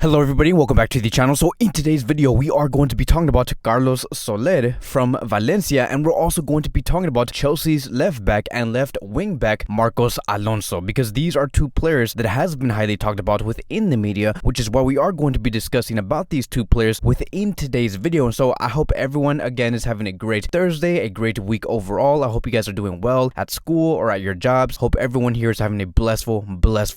Hello everybody, welcome back to the channel. So in today's video, we are going to be talking about Carlos Soler from Valencia, and we're also going to be talking about Chelsea's left back and left wing back Marcos Alonso, because these are two players that has been highly talked about within the media, which is why we are going to be discussing about these two players within today's video. And so I hope everyone again is having a great Thursday, a great week overall. I hope you guys are doing well at school or at your jobs. Hope everyone here is having a blissful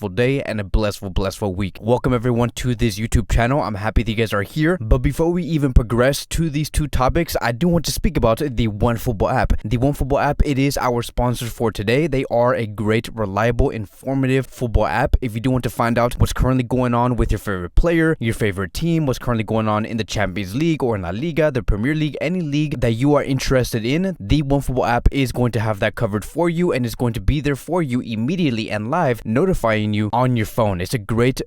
day and a blissful week. Welcome everyone to this YouTube channel. I'm happy that you guys are here. But before we even progress to these two topics, I do want to speak about the OneFootball app. The OneFootball app, it is our sponsor for today. They are a great, reliable, informative football app. If you do want to find out what's currently going on with your favorite player, your favorite team, what's currently going on in the Champions League or in La Liga, the Premier League, any league that you are interested in, the OneFootball app is going to have that covered for you and is going to be there for you immediately and live, notifying you on your phone. It's a great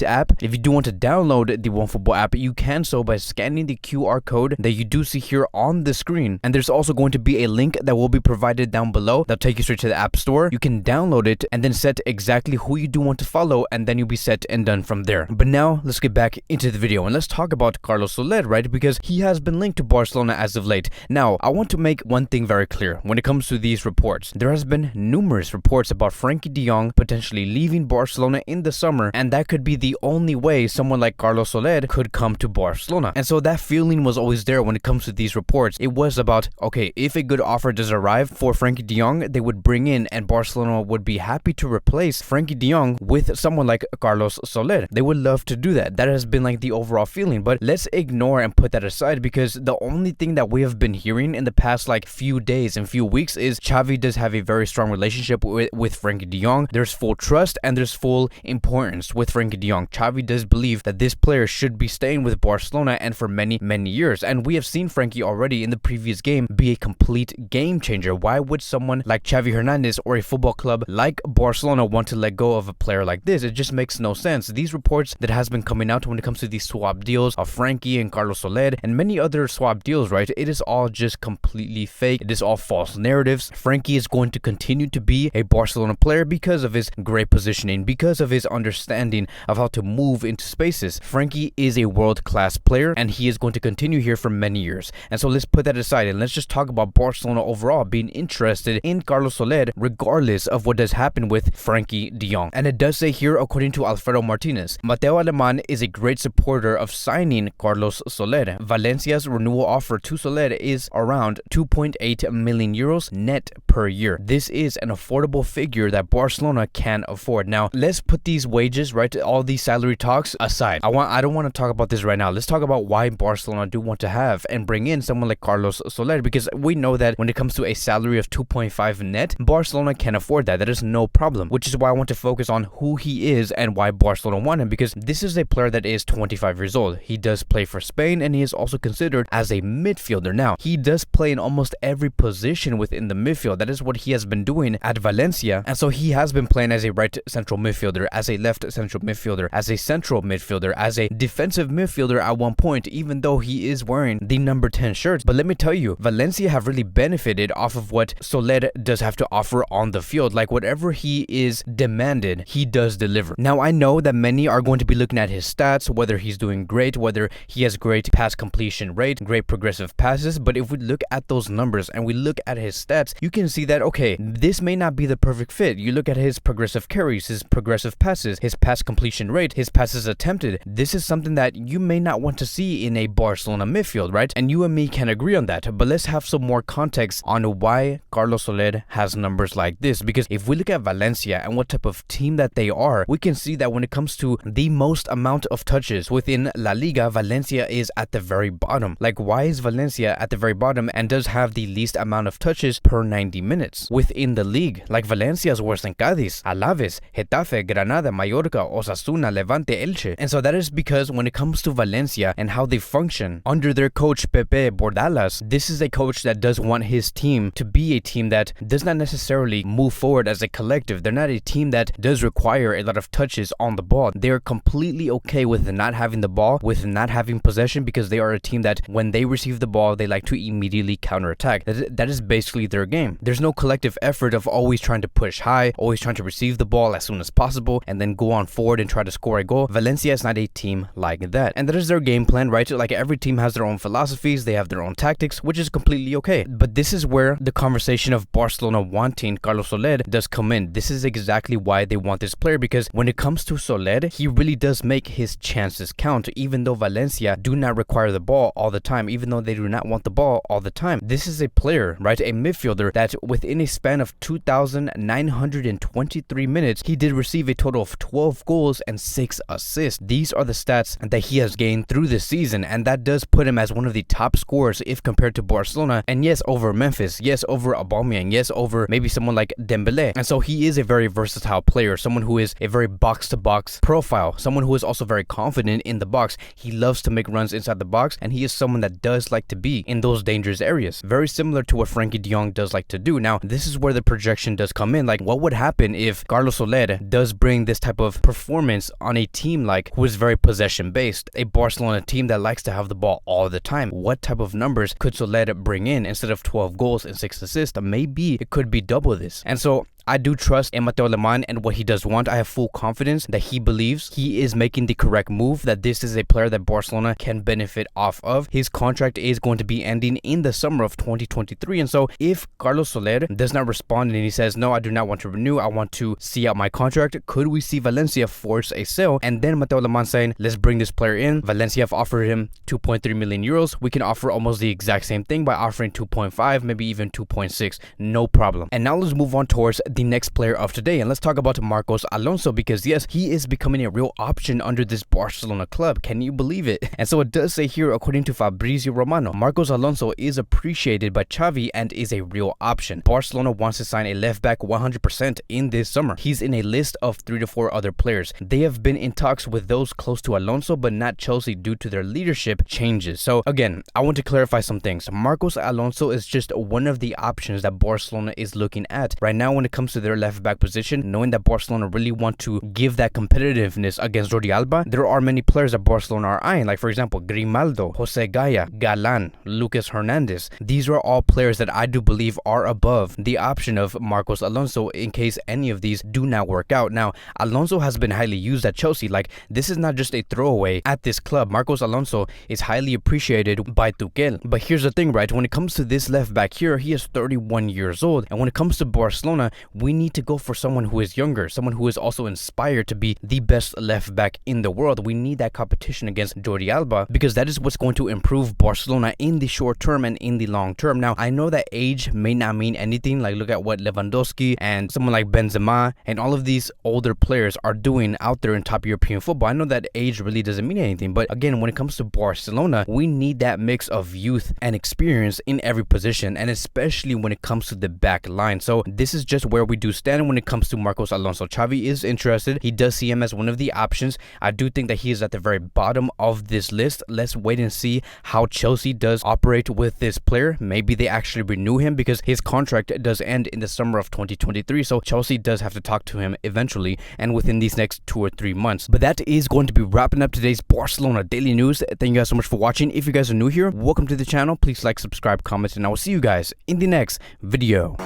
app. If you do want to download the OneFootball app, you can so by scanning the QR code that you do see here on the screen. And there's also going to be a link that will be provided down below that'll take you straight to the App Store. You can download it and then set exactly who you do want to follow, and then you'll be set and done from there. But now let's get back into the video and let's talk about Carlos Soler, right? Because he has been linked to Barcelona as of late. Now, I want to make one thing very clear when it comes to these reports. There has been numerous reports about Frenkie de Jong potentially leaving Barcelona in the summer, and that could be the only way someone like Carlos Soler could come to Barcelona. And so that feeling was always there when it comes to these reports. It was about, okay, if a good offer does arrive for Frenkie de Jong, they would bring in, and Barcelona would be happy to replace Frenkie de Jong with someone like Carlos Soler. They would love to do that. That has been like the overall feeling. But let's ignore and put that aside, because the only thing that we have been hearing in the past like few days and few weeks is Xavi does have a very strong relationship with Frenkie de Jong. There's full trust and there's full importance with Frenkie de Jong. Xavi does believe that this player should be staying with Barcelona and for many years. And we have seen Frenkie already in the previous game be a complete game changer. Why would someone like Xavi Hernandez or a football club like Barcelona want to let go of a player like this? It just makes no sense. These reports that has been coming out when it comes to these swap deals of Frenkie and Carlos Soler and many other swap deals, right? It is all just completely fake. It is all false narratives. Frenkie is going to continue to be a Barcelona player because of his great positioning, because of his understanding of how to move into spaces. Frenkie is a world-class player and he is going to continue here for many years. And so let's put that aside and let's just talk about Barcelona overall being interested in Carlos Soler regardless of what does happen with Frenkie de Jong. And it does say here, according to Alfredo Martinez, Mateo Alemán is a great supporter of signing Carlos Soler. Valencia's renewal offer to Soler is around 2.8 million euros net per year. This is an affordable figure that Barcelona can afford. Now, let's put these wages, right, all these salary talks aside. I don't want to talk about this right now. Let's talk about why Barcelona do want to have and bring in someone like Carlos Soler, because we know that when it comes to a salary of 2.5 net, Barcelona can afford that. That is no problem, which is why I want to focus on who he is and why Barcelona want him, because this is a player that is 25 years old. He does play for Spain and he is also considered as a midfielder. Now, he does play in almost every position within the midfield. That is what he has been doing at Valencia. And so he has been playing as a right central midfielder, as a left central midfielder, as a central midfielder, as a defensive midfielder at one point, even though he is wearing the number 10 shirts. But let me tell you, Valencia have really benefited off of what Soler does have to offer on the field. Like whatever he is demanded, he does deliver. Now, I know that many are going to be looking at his stats, whether he's doing great, whether he has great pass completion rate, great progressive passes. But if we look at those numbers and we look at his stats, you can see that, okay, this may not be the perfect fit. You look at his progressive carries, his progressive passes, his pass completion rate, his passes attempted. This is something that you may not want to see in a Barcelona midfield, right? And you and me can agree on that. But let's have some more context on why Carlos Soler has numbers like this. Because if we look at Valencia and what type of team that they are, we can see that when it comes to the most amount of touches within La Liga, Valencia is at the very bottom. Like, why is Valencia at the very bottom and does have the least amount of touches per 90 minutes within the league? Like, Valencia is worse than Cádiz, Alaves, Getafe, Granada, Mallorca, Osasuna, Levante, Elche. And so that is because when it comes to Valencia and how they function under their coach Pepe Bordalas, this is a coach that does want his team to be a team that does not necessarily move forward as a collective. They're not a team that does require a lot of touches on the ball. They're completely okay with not having the ball, with not having possession, because they are a team that when they receive the ball, they like to immediately counterattack. That is basically their game. There's no collective effort of always trying to push high, always trying to receive the ball as soon as possible and then go on forward and try to score a goal. Valencia Valencia is not a team like that. And that is their game plan, right? Like every team has their own philosophies, they have their own tactics, which is completely okay. But this is where the conversation of Barcelona wanting Carlos Soler does come in. This is exactly why they want this player, because when it comes to Soler, he really does make his chances count, even though Valencia do not require the ball all the time, even though they do not want the ball all the time. This is a player, right? A midfielder that within a span of 2,923 minutes, he did receive a total of 12 goals and 6 assists. These are the stats that he has gained through this season, and that does put him as one of the top scorers if compared to Barcelona, and yes, over Memphis, yes, over Aubameyang, yes, over maybe someone like Dembele. And so he is a very versatile player, someone who is a very box-to-box profile, someone who is also very confident in the box. He loves to make runs inside the box, and he is someone that does like to be in those dangerous areas, very similar to what Frankie de Jong does like to do. Now, this is where the projection does come in. Like, what would happen if Carlos Soler does bring this type of performance on a team like who is very possession-based, a Barcelona team that likes to have the ball all the time? What type of numbers could Soler bring in instead of 12 goals and 6 assists? Maybe it could be double this. And so I do trust in Mateo Alemán and what he does want. I have full confidence that he believes he is making the correct move, that this is a player that Barcelona can benefit off of. His contract is going to be ending in the summer of 2023. And so if Carlos Soler does not respond and he says, no, I do not want to renew, I want to see out my contract, could we see Valencia force a sale? And then Mateo Alemán saying, let's bring this player in. Valencia have offered him 2.3 million euros. We can offer almost the exact same thing by offering 2.5, maybe even 2.6. No problem. And now let's move on towards the next player of today, and let's talk about Marcos Alonso, because yes, he is becoming a real option under this Barcelona club. Can you believe it? And so it does say here, according to Fabrizio Romano, Marcos Alonso is appreciated by Xavi and is a real option. Barcelona wants to sign a left back 100% in this summer. He's in a list of 3 to 4 other players. They have been in talks with those close to Alonso, but not Chelsea due to their leadership changes. So again, I want to clarify some things. Marcos Alonso is just one of the options that Barcelona is looking at right now when it comes to their left back position, knowing that Barcelona really want to give that competitiveness against Jordi Alba. There are many players that Barcelona are eyeing, like for example, Grimaldo, Jose Gaya, Galan, Lucas Hernandez. These are all players that I do believe are above the option of Marcos Alonso in case any of these do not work out. Now, Alonso has been highly used at Chelsea. Like, this is not just a throwaway at this club. Marcos Alonso is highly appreciated by Tuchel. But here's the thing, right? When it comes to this left back here, he is 31 years old. And when it comes to Barcelona, we need to go for someone who is younger, someone who is also inspired to be the best left back in the world. We need that competition against Jordi Alba, because that is what's going to improve Barcelona in the short term and in the long term. Now, I know that age may not mean anything. Like, look at what Lewandowski and someone like Benzema and all of these older players are doing out there in top European football. I know that age really doesn't mean anything, but again, when it comes to Barcelona, we need that mix of youth and experience in every position, and especially when it comes to the back line. So this is just where we do stand when it comes to Marcos Alonso. Xavi is interested. He does see him as one of the options. I do think that he is at the very bottom of this list. Let's wait and see how Chelsea does operate with this player. Maybe they actually renew him, because his contract does end in the summer of 2023. So Chelsea does have to talk to him eventually and within these next 2 or 3 months. But that is going to be wrapping up today's Barcelona Daily News. Thank you guys so much for watching. If you guys are new here, welcome to the channel. Please like, subscribe, comment, and I will see you guys in the next video.